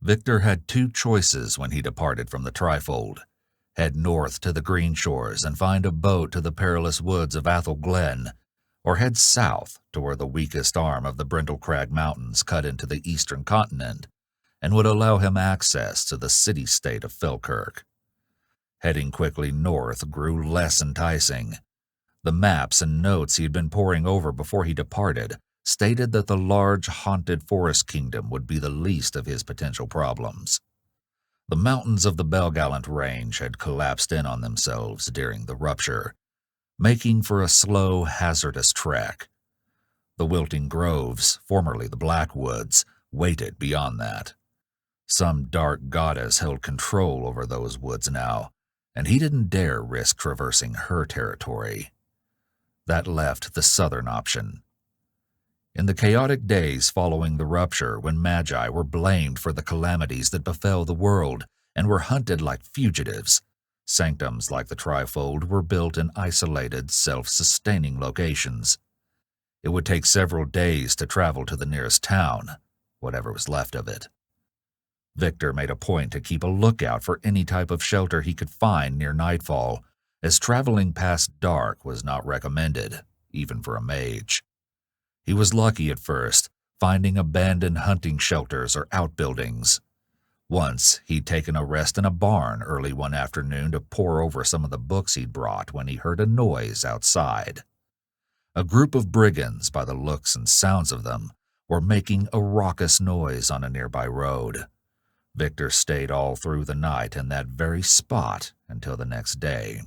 Victor had two choices when he departed from the trifold: head north to the green shores and find a boat to the perilous woods of Athol Glen, or head south to where the weakest arm of the Brindlecrag Mountains cut into the eastern continent and would allow him access to the city-state of Falkirk. Heading quickly north grew less enticing. The maps and notes he had been poring over before he departed stated that the large, haunted forest kingdom would be the least of his potential problems. The mountains of the Belgallant Range had collapsed in on themselves during the rupture, making for a slow, hazardous trek. The wilting groves, formerly the Blackwoods, waited beyond that. Some dark goddess held control over those woods now, and he didn't dare risk traversing her territory. That left the southern option. In the chaotic days following the rupture, when Magi were blamed for the calamities that befell the world and were hunted like fugitives, sanctums like the Trifold were built in isolated, self-sustaining locations. It would take several days to travel to the nearest town, whatever was left of it. Victor made a point to keep a lookout for any type of shelter he could find near nightfall, as traveling past dark was not recommended, even for a mage. He was lucky at first, finding abandoned hunting shelters or outbuildings. Once, he'd taken a rest in a barn early one afternoon to pore over some of the books he'd brought when he heard a noise outside. A group of brigands, by the looks and sounds of them, were making a raucous noise on a nearby road. Victor stayed all through the night in that very spot until the next day.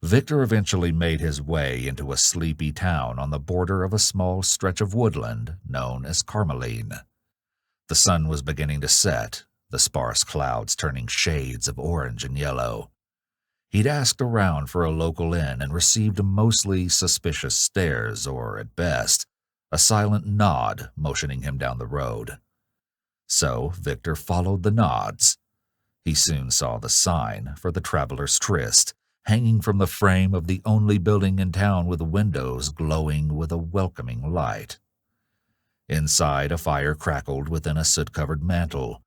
Victor eventually made his way into a sleepy town on the border of a small stretch of woodland known as Carmeline. The sun was beginning to set, the sparse clouds turning shades of orange and yellow. He'd asked around for a local inn and received mostly suspicious stares or, at best, a silent nod motioning him down the road. So Victor followed the nods. He soon saw the sign for the Traveler's Tryst, hanging from the frame of the only building in town with windows glowing with a welcoming light. Inside, a fire crackled within a soot-covered mantel.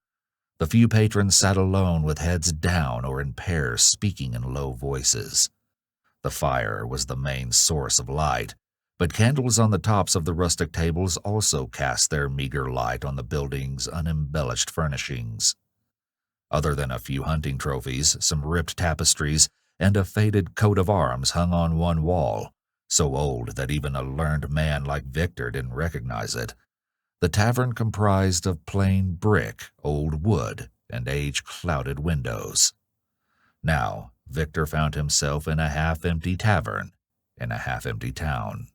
The few patrons sat alone with heads down or in pairs, speaking in low voices. The fire was the main source of light, but candles on the tops of the rustic tables also cast their meager light on the building's unembellished furnishings. Other than a few hunting trophies, some ripped tapestries, and a faded coat of arms hung on one wall, so old that even a learned man like Victor didn't recognize it, the tavern comprised of plain brick, old wood, and age-clouded windows. Now, Victor found himself in a half-empty tavern in a half-empty town.